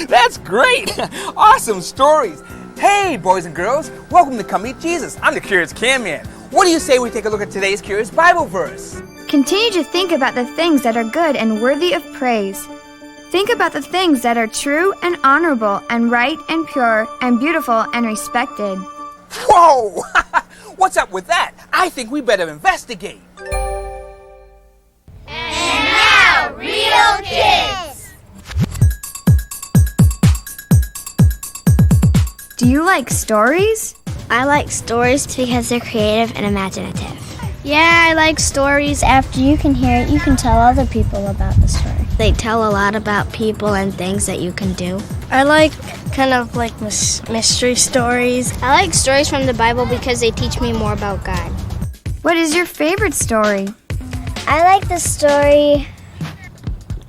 That's great! Awesome stories! Hey, boys and girls, welcome to Come Meet Jesus. I'm the Curious Can Man. What do you say we take a look at today's Curious Bible verse? Continue to think about the things that are good and worthy of praise. Think about the things that are true and honorable and right and pure and beautiful and respected. Whoa! What's up with that? I think we better investigate. And now, Real Kids! Do you like stories? I like stories because they're creative and imaginative. Yeah, I like stories. After you can hear it, you can tell other people about the story. They tell a lot about people and things that you can do. I like kind of like mystery stories. I like stories from the Bible because they teach me more about God. What is your favorite story? I like the story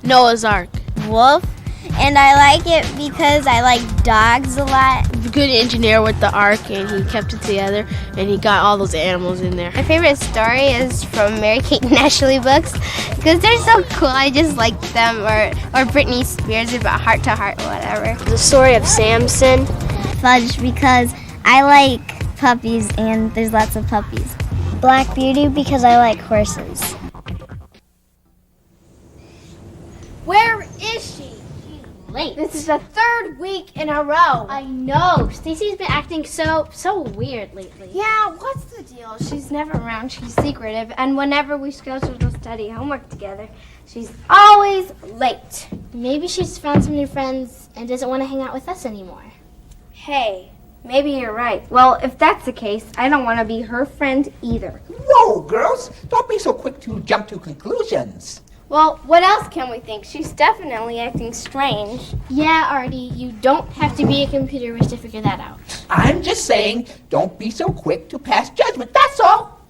Noah's Ark. Wolf, and I like it because I like dogs a lot. Good engineer with the ark, and he kept it together, and he got all those animals in there. My favorite story is from Mary-Kate and Ashley books because they're so cool. I just like them, or Britney Spears about Heart to Heart, whatever. The story of Samson. Fudge because I like puppies and there's lots of puppies. Black Beauty because I like horses. Where is she? Late. This is the third week in a row. I know. Stacy's been acting so weird lately. Yeah, what's the deal? She's never around. She's secretive. And whenever we schedule to study homework together, she's always late. Maybe she's found some new friends and doesn't want to hang out with us anymore. Hey, maybe you're right. Well, if that's the case, I don't want to be her friend either. Whoa, girls, don't be so quick to jump to conclusions. Well, what else can we think? She's definitely acting strange. Yeah, Artie, you don't have to be a computer whiz to figure that out. I'm just saying, don't be so quick to pass judgment, that's all.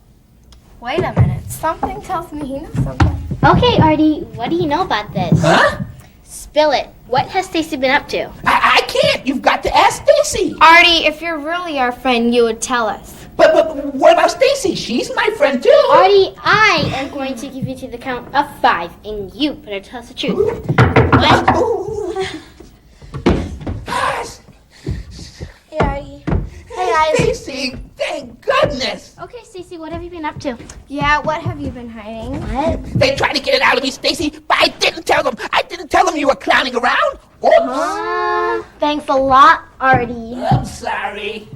Wait a minute. Something tells me he knows something. Okay, Artie, what do you know about this? Huh? Spill it. What has Stacy been up to? I can't. You've got to ask Stacy. Artie, if you're really our friend, you would tell us. But what about Stacy? She's my friend too. Artie, I am going to give you to the count of 5, and you better tell us the truth. What? Hey, Artie. Hey, guys. Stacy, thank goodness. Okay, Stacy, what have you been up to? Yeah, what have you been hiding? What? They tried to get it out of me, Stacy, but I didn't tell them. I didn't tell them you were clowning around. Oops. Thanks a lot, Artie. I'm sorry.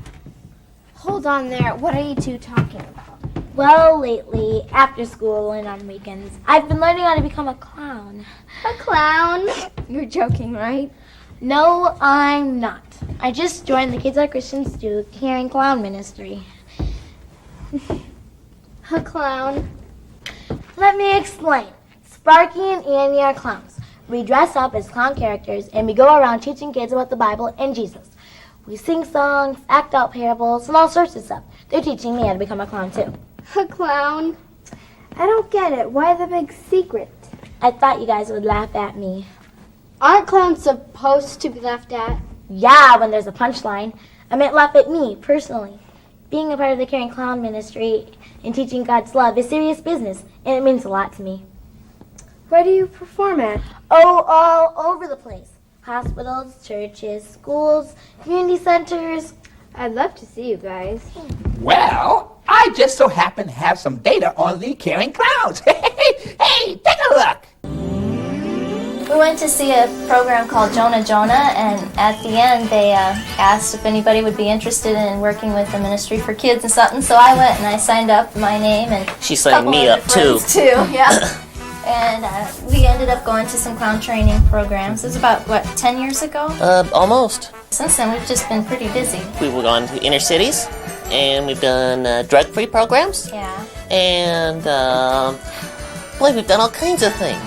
Hold on there. What are you two talking about? Well, lately, after school and on weekends, I've been learning how to become a clown. A clown? You're joking, right? No, I'm not. I just joined the Kids Are Christians Do Caring Clown Ministry. A clown? Let me explain. Sparky and Annie are clowns. We dress up as clown characters and we go around teaching kids about the Bible and Jesus. We sing songs, act out parables, and all sorts of stuff. They're teaching me how to become a clown too. A clown? I don't get it. Why the big secret? I thought you guys would laugh at me. Aren't clowns supposed to be laughed at? Yeah, when there's a punchline. I meant laugh at me, personally. Being a part of the Caring Clown Ministry and teaching God's love is serious business, and it means a lot to me. Where do you perform at? Oh, all over the place. hospitals, churches, schools, community centers. I'd love to see you guys. Well, I just so happen to have some data on the caring clowns. Hey, take a look. We went to see a program called Jonah, and at the end they asked if anybody would be interested in working with the ministry for kids and something. So I went and I signed up my name and she signed me up too. Yeah. And we ended up going to some clown training programs. It was about, 10 years ago? Almost. Since then, we've just been pretty busy. We've gone to inner cities, and we've done drug-free programs. Yeah. And, boy, we've done all kinds of things.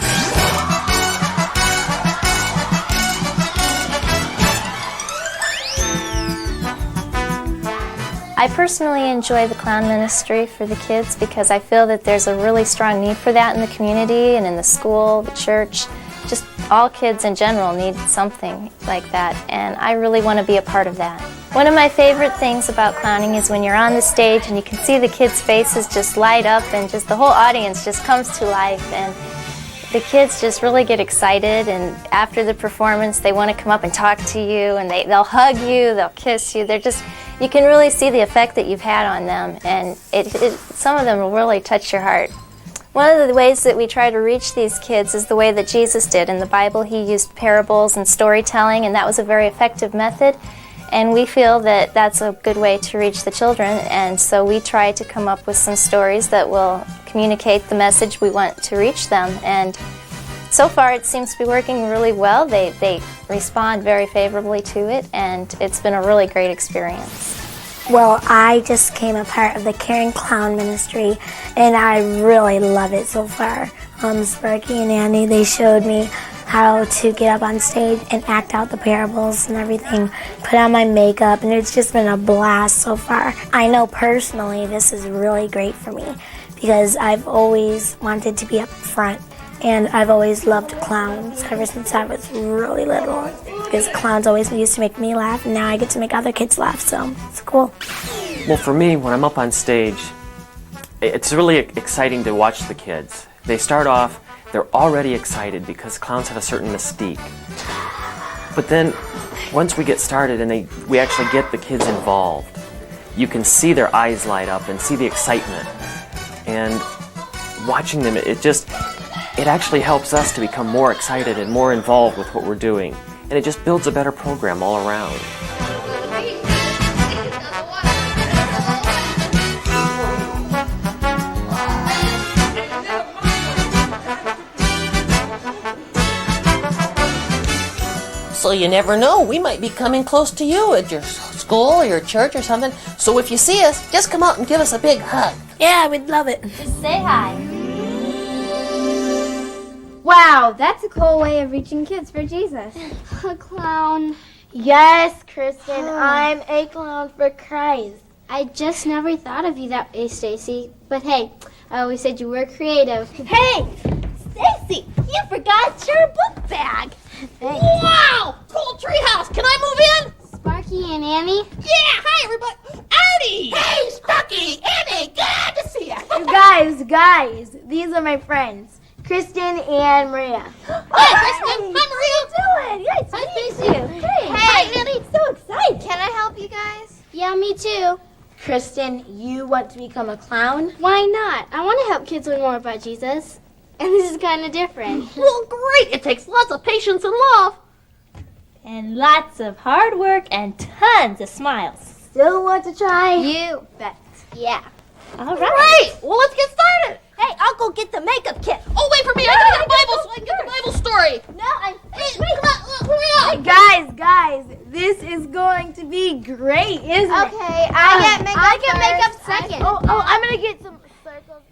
I personally enjoy the clown ministry for the kids because I feel that there's a really strong need for that in the community and in the school, the church. Just all kids in general need something like that, and I really want to be a part of that. One of my favorite things about clowning is when you're on the stage and you can see the kids' faces just light up and just the whole audience just comes to life, and the kids just really get excited, and after the performance they want to come up and talk to you, and they'll hug you, they'll kiss you. You can really see the effect that you've had on them, and some of them will really touch your heart. One of the ways that we try to reach these kids is the way that Jesus did. In the Bible, he used parables and storytelling, and that was a very effective method. And we feel that that's a good way to reach the children, and so we try to come up with some stories that will communicate the message we want to reach them. And so far, it seems to be working really well. They respond very favorably to it, and it's been a really great experience. Well, I just came a part of the Caring Clown Ministry, and I really love it so far. Sparky and Andy, they showed me how to get up on stage and act out the parables and everything, put on my makeup, and it's just been a blast so far. I know personally this is really great for me because I've always wanted to be up front, and I've always loved clowns ever since I was really little because clowns always used to make me laugh, and now I get to make other kids laugh, so it's cool. Well, for me, when I'm up on stage, it's really exciting to watch the kids. They start off, they're already excited because clowns have a certain mystique. But then, once we get started and we actually get the kids involved, you can see their eyes light up and see the excitement. And watching them, it actually helps us to become more excited and more involved with what we're doing. And it just builds a better program all around. So you never know, we might be coming close to you at your school or your church or something. So if you see us, just come out and give us a big hug. Yeah, we'd love it. Just say hi. Wow, that's a cool way of reaching kids for Jesus. A clown. Yes, Kristen, I'm a clown for Christ. I just never thought of you that way, Stacy. But hey, I always said you were creative. Hey, Stacy, you forgot your book bag. Thanks. Wow! Cool treehouse. Can I move in? Sparky and Annie. Yeah, hi everybody. Artie! Hey, Sparky! Annie, good to see you. Guys, these are my friends, Kristen and Maria. Hi, Kristen. Hi, Maria. How you doing? Nice to meet you. Hey, Hey. Annie. So excited. Can I help you guys? Yeah, me too. Kristen, you want to become a clown? Why not? I want to help kids learn more about Jesus. And this is kind of different. Well, great. It takes lots of patience and love. And lots of hard work and tons of smiles. Still want to try? You bet. Yeah. All right. Great. Well, let's get started. Hey, I'll go get the makeup kit. Oh, wait for me. I gotta get a Bible so I can get the Bible story. No, Hey, come on. Hurry up. Guys, this is going to be great, isn't it? Okay, I get makeup second. Oh, I'm going to get some circles.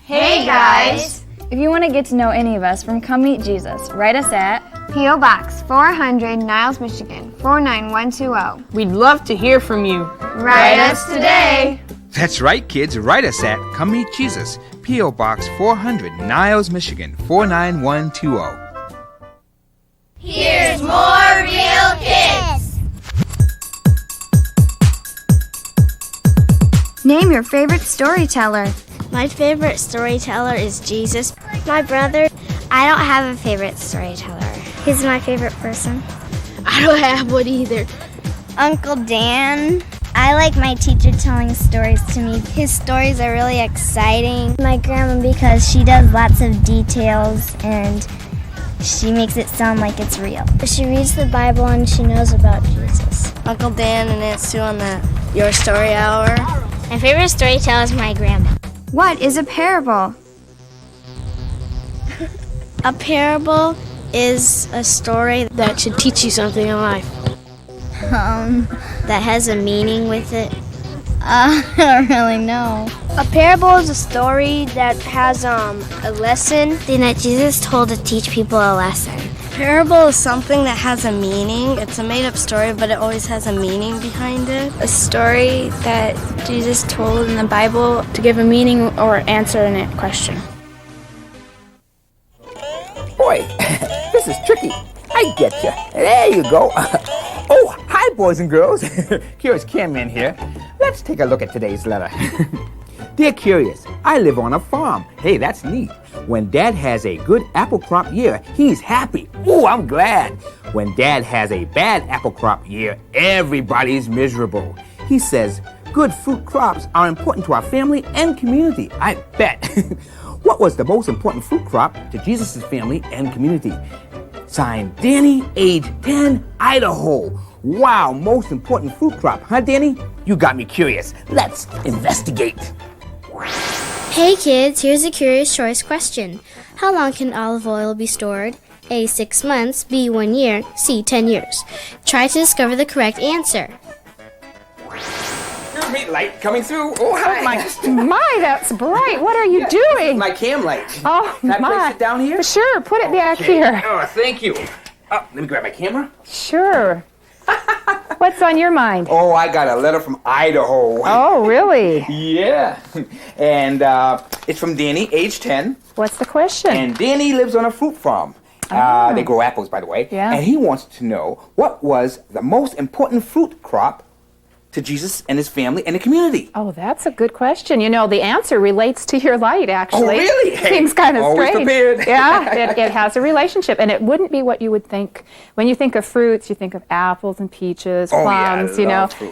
Hey guys! If you want to get to know any of us from Come Meet Jesus, write us at P.O. Box 400, Niles, Michigan 49120. We'd love to hear from you. Write us today! That's right, kids. Write us at Come Meet Jesus, P.O. Box 400, Niles, Michigan 49120. Here's more Real Kids. Name your favorite storyteller. My favorite storyteller is Jesus. My brother, I don't have a favorite storyteller. He's my favorite person. I don't have one either. Uncle Dan. I like my teacher telling stories to me. His stories are really exciting. My grandma, because she does lots of details and she makes it sound like it's real. She reads the Bible and she knows about Jesus. Uncle Dan and Aunt Sue on the Your Story Hour. My favorite storyteller is my grandma. What is a parable? A parable is a story that should teach you something in life. That has a meaning with it. I don't really know. A parable is a story that has a lesson. Thing that Jesus told to teach people a lesson. Parable is something that has a meaning. It's a made-up story, but it always has a meaning behind it. A story that Jesus told in the Bible to give a meaning or answer in a question. Boy, this is tricky. I get you. There you go. Oh, hi, boys and girls. Curious Camman here. Let's take a look at today's letter. Dear Curious, I live on a farm. Hey, that's neat. When Dad has a good apple crop year, he's happy. Ooh, I'm glad. When Dad has a bad apple crop year, everybody's miserable. He says, good fruit crops are important to our family and community. I bet. What was the most important fruit crop to Jesus' family and community? Signed, Danny, age 10, Idaho. Wow, most important fruit crop, huh, Danny? You got me curious. Let's investigate. Hey kids, here's a curious choice question. How long can olive oil be stored? A, 6 months, B, 1 year, C, 10 years. Try to discover the correct answer. Great light coming through. Oh, hi. My, that's bright. What are you doing? My cam light. Oh, Can I place it down here? Sure, put it back here. Oh, thank you. Oh, let me grab my camera. Sure. What's on your mind? Oh, I got a letter from Idaho. Oh, really? Yeah. And it's from Danny, age 10. What's the question? And Danny lives on a fruit farm. They grow apples, by the way. Yeah. And he wants to know what was the most important fruit crop to Jesus and his family and the community. Oh, that's a good question. You know, the answer relates to your light, actually. Oh, really? Hey, seems kind of always strange. Prepared. Yeah, it has a relationship, and it wouldn't be what you would think. When you think of fruits, you think of apples and peaches, plums,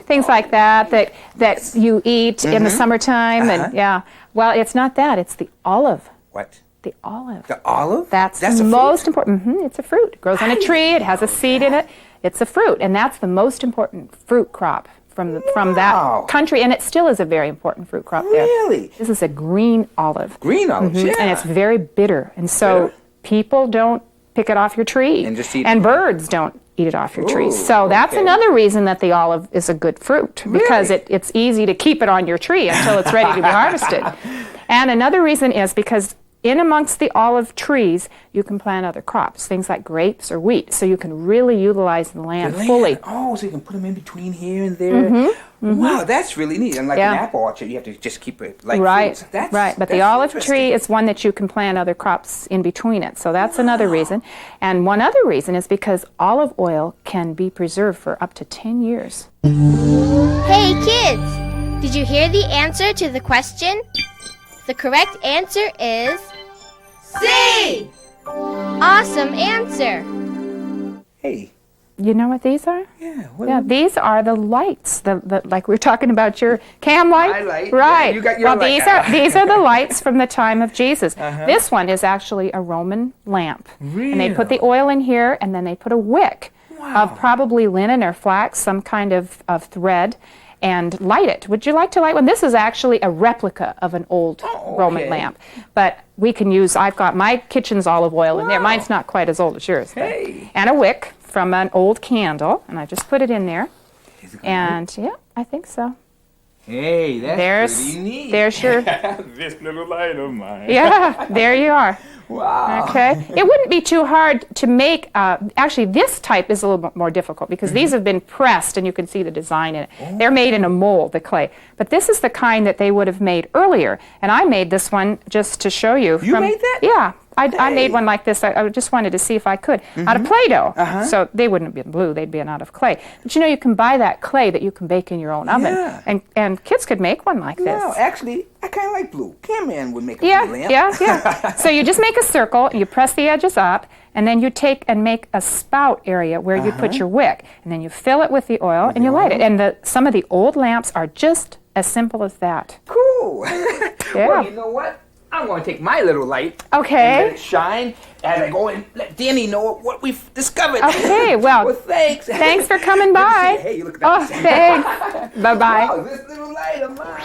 things like that you eat in the summertime. And yeah, well, it's not that. It's the olive. What? The olive. The olive? That's the most important. It's a fruit. It grows on a tree. It has a seed in it. It's a fruit, and that's the most important fruit crop from that country, and it still is a very important fruit crop there. Really? This is a green olive. Green olives, yeah. And it's very bitter, and so people don't pick it off your tree, and just eat and it. Birds don't eat it off your tree. Ooh, So that's another reason that the olive is a good fruit, because it's easy to keep it on your tree until it's ready to be harvested. And another reason is because in amongst the olive trees, you can plant other crops, things like grapes or wheat, so you can really utilize the land fully. Oh, so you can put them in between here and there. Wow, that's really neat. And like an apple orchard, you have to just keep it like fruits. Right, but the olive tree is one that you can plant other crops in between it, so that's another reason. And one other reason is because olive oil can be preserved for up to 10 years. Hey kids, did you hear the answer to the question? The correct answer is C! Awesome answer! Hey. You know what these are? Yeah. These are the lights. The like we were talking about your cam light. My light. Right. Yeah, you got your light. These are the lights from the time of Jesus. This one is actually a Roman lamp. Really? And they put the oil in here, and then they put a wick of probably linen or flax, some kind of thread, and light it. Would you like to light one? This is actually a replica of an old Roman lamp. But we can use, I've got my kitchen's olive oil in there. Mine's not quite as old as yours. Hey. And a wick from an old candle, and I just put it in there. And yeah, I think so. Hey, that's pretty neat. There's your... This little light of mine. Yeah, there you are. Wow. Okay. It wouldn't be too hard to make, actually this type is a little bit more difficult because these have been pressed and you can see the design in it. They're made in a mold, the clay. But this is the kind that they would have made earlier. And I made this one just to show you. You made that? Yeah. I made one like this. I just wanted to see if I could. Out of Play-Doh. So they wouldn't be blue, they'd be out of clay. But you know, you can buy that clay that you can bake in your own oven. And kids could make one like this. No, actually, I kind of like blue. Camman would make a blue lamp. Yeah. So you just make a circle, you press the edges up, and then you take and make a spout area where you put your wick. And then you fill it with the oil and you light it. And some of the old lamps are just as simple as that. Cool. Well, you know what? I'm going to take my little light and let it shine as I go and let Danny know what we've discovered. Okay, well, thanks. Thanks for coming by. Hey, you look nice. Thanks. Bye-bye. Wow, this little light of mine.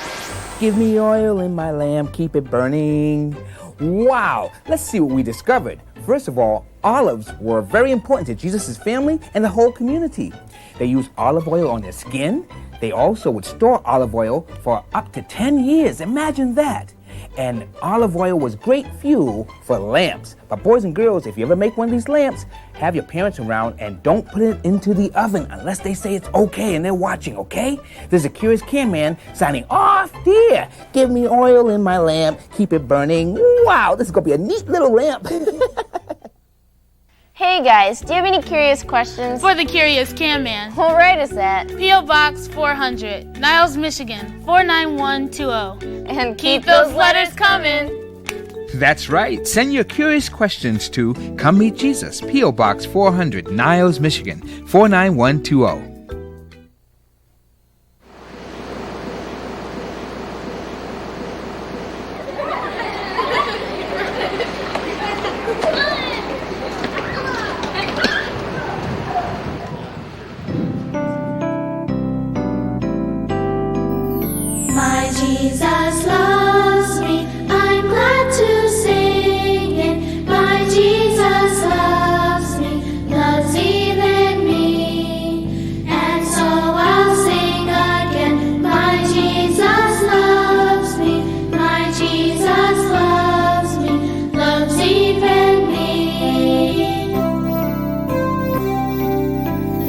Give me oil in my lamp, keep it burning. Wow, let's see what we discovered. First of all, olives were very important to Jesus' family and the whole community. They used olive oil on their skin. They also would store olive oil for up to 10 years. Imagine that. And olive oil was great fuel for lamps. But boys and girls, if you ever make one of these lamps, have your parents around and don't put it into the oven unless they say it's okay and they're watching, okay? This is a Curious Camman signing off. Dear, give me oil in my lamp, keep it burning. Wow, this is gonna be a neat little lamp. Hey guys, do you have any curious questions? For the Curious Camman. Well, write us at P.O. Box 400, Niles, Michigan, 49120. And keep those letters coming. That's right. Send your curious questions to Come Meet Jesus, P.O. Box 400, Niles, Michigan, 49120. My Jesus loves me, I'm glad to sing it. My Jesus loves me, loves even me. And so I'll sing again. My Jesus loves me, my Jesus loves me, loves even me.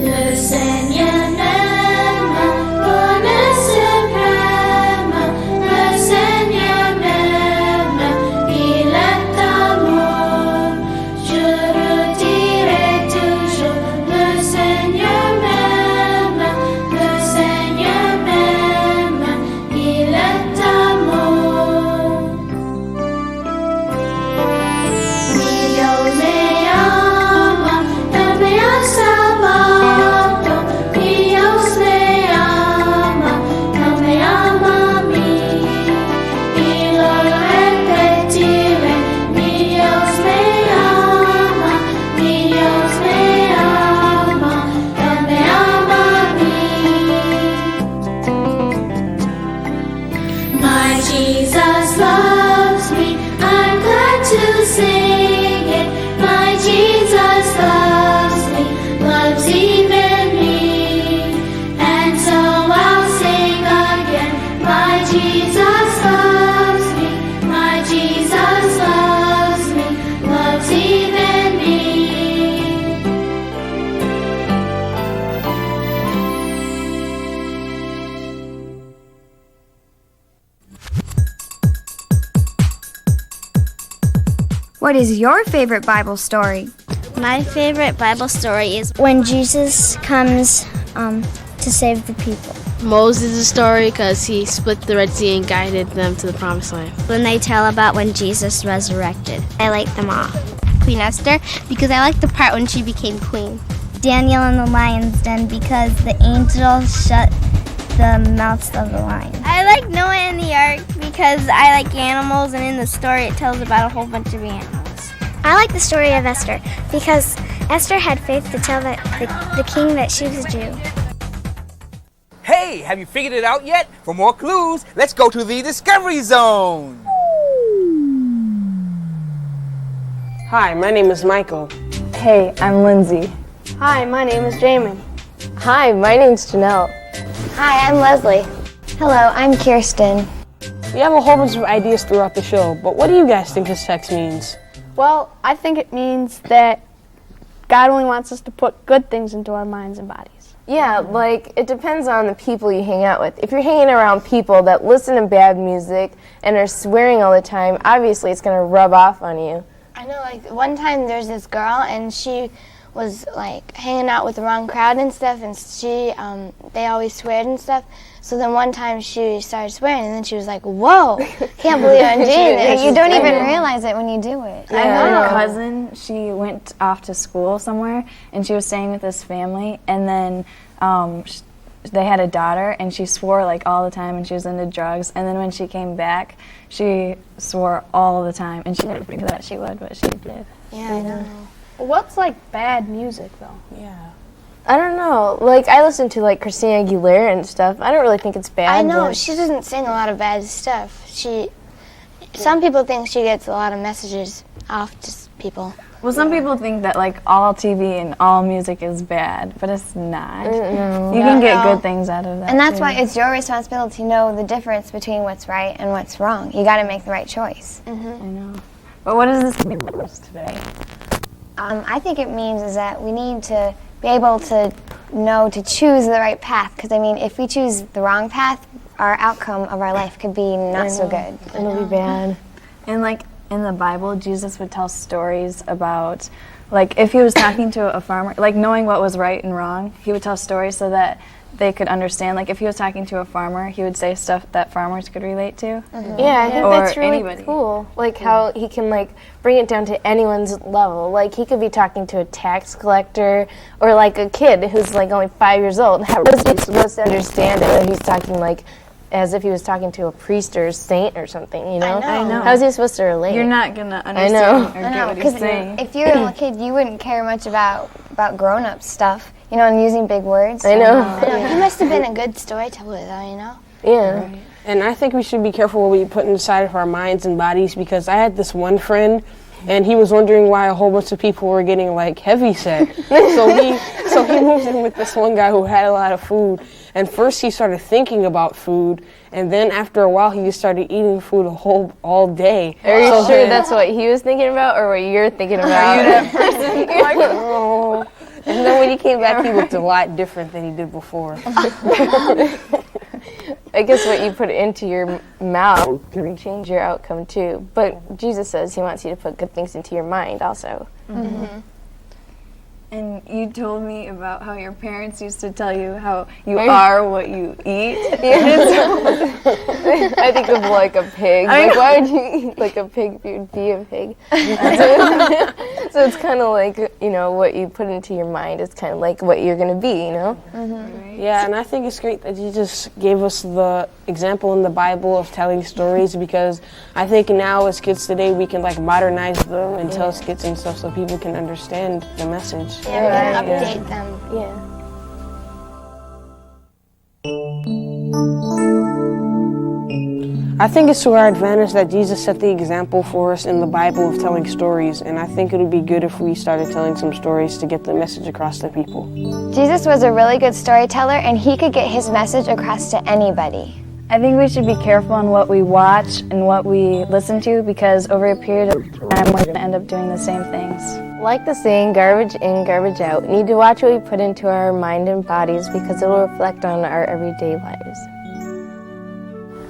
Listen, you know. What is your favorite Bible story? My favorite Bible story is when Jesus comes to save the people. Moses' story because he split the Red Sea and guided them to the Promised Land. When they tell about when Jesus resurrected. I like them all. Queen Esther because I like the part when she became queen. Daniel in the lion's den because the angels shut the mouths of the lions. I like Noah and the ark because I like animals, and in the story it tells about a whole bunch of animals. I like the story of Esther because Esther had faith to tell the king that she was a Jew. Hey, have you figured it out yet? For more clues, let's go to the Discovery Zone. Hi, my name is Michael. Hey, I'm Lindsay. Hi, my name is Jamin. Hi, my name's Janelle. Hi, I'm Leslie. Hello, I'm Kirsten. We have a whole bunch of ideas throughout the show, but what do you guys think this text means? Well, I think it means that God only wants us to put good things into our minds and bodies. Yeah, like, it depends on the people you hang out with. If you're hanging around people that listen to bad music and are swearing all the time, obviously it's going to rub off on you. I know, like, one time there's this girl, and she was, like, hanging out with the wrong crowd and stuff, and they always sweared and stuff. So then one time she started swearing, and then she was like, whoa, can't believe I'm doing this. You don't even realize it when you do it. I have a cousin, she went off to school somewhere, and she was staying with this family, and then they had a daughter, and she swore like all the time, and she was into drugs, and then when she came back, she swore all the time, and she didn't think that she would, but she did. Yeah, I know. What's like bad music though? Yeah. I don't know. Like, I listen to like Christina Aguilera and stuff. I don't really think it's bad. I know, she doesn't sing a lot of bad stuff. Some people think she gets a lot of messages off to people. Well, some people think that like all TV and all music is bad, but it's not. You can get good things out of that. And that's why it's your responsibility to know the difference between what's right and what's wrong. You got to make the right choice. I know. But what does this mean for us today? I think it means is that we need to be able to know to choose the right path. Because, I mean, if we choose the wrong path, our outcome of our life could be not so good. It'll be bad. And like in the Bible, Jesus would tell stories about, like if he was talking to a farmer, like knowing what was right and wrong, he would tell stories so that they could understand. Like if he was talking to a farmer, he would say stuff that farmers could relate to. Yeah, I think that's really anybody. cool. Like how he can like bring it down to anyone's level. Like he could be talking to a tax collector or like a kid who's like only 5 years old. How is he supposed to understand it? Or he's talking like as if he was talking to a priest or a saint or something, you know? I know. How is he supposed to relate? You're not going to understand or get what he's saying. If you're a little kid, you wouldn't care much about grown-up stuff, you know, and using big words. I know. He must have been a good storyteller, though, you know? Yeah. Right. And I think we should be careful what we put inside of our minds and bodies, because I had this one friend, and he was wondering why a whole bunch of people were getting like heavy set. So he moved in with this one guy who had a lot of food. And first he started thinking about food, and then after a while he just started eating food all day. Are you sure that's what he was thinking about, or what you're thinking about? Are you that person? Like, oh. And then when he came back, he looked a lot different than he did before. I guess what you put into your mouth can change your outcome too. But Jesus says he wants you to put good things into your mind also. And you told me about how your parents used to tell you how you are what you eat. I think of like a pig. Like, why would you eat like a pig if you'd be a pig? So it's kind of like, you know, what you put into your mind is kind of like what you're going to be, you know? Yeah, and I think it's great that Jesus gave us the example in the Bible of telling stories, because I think now as kids today we can like modernize them and tell skits and stuff so people can understand the message. Yeah, we can update them. Yeah. I think it's to our advantage that Jesus set the example for us in the Bible of telling stories, and I think it would be good if we started telling some stories to get the message across to people. Jesus was a really good storyteller, and he could get his message across to anybody. I think we should be careful on what we watch and what we listen to, because over a period of time we're going to end up doing the same things. Like the saying, garbage in, garbage out. We need to watch what we put into our mind and bodies, because it will reflect on our everyday lives.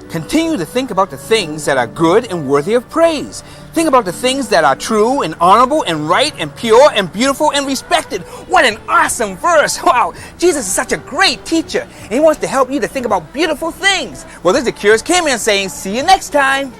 Continue to think about the things that are good and worthy of praise. Think about the things that are true and honorable and right and pure and beautiful and respected. What an awesome verse. Wow, Jesus is such a great teacher, and he wants to help you to think about beautiful things. Well, this is the Curious K-Man saying, see you next time.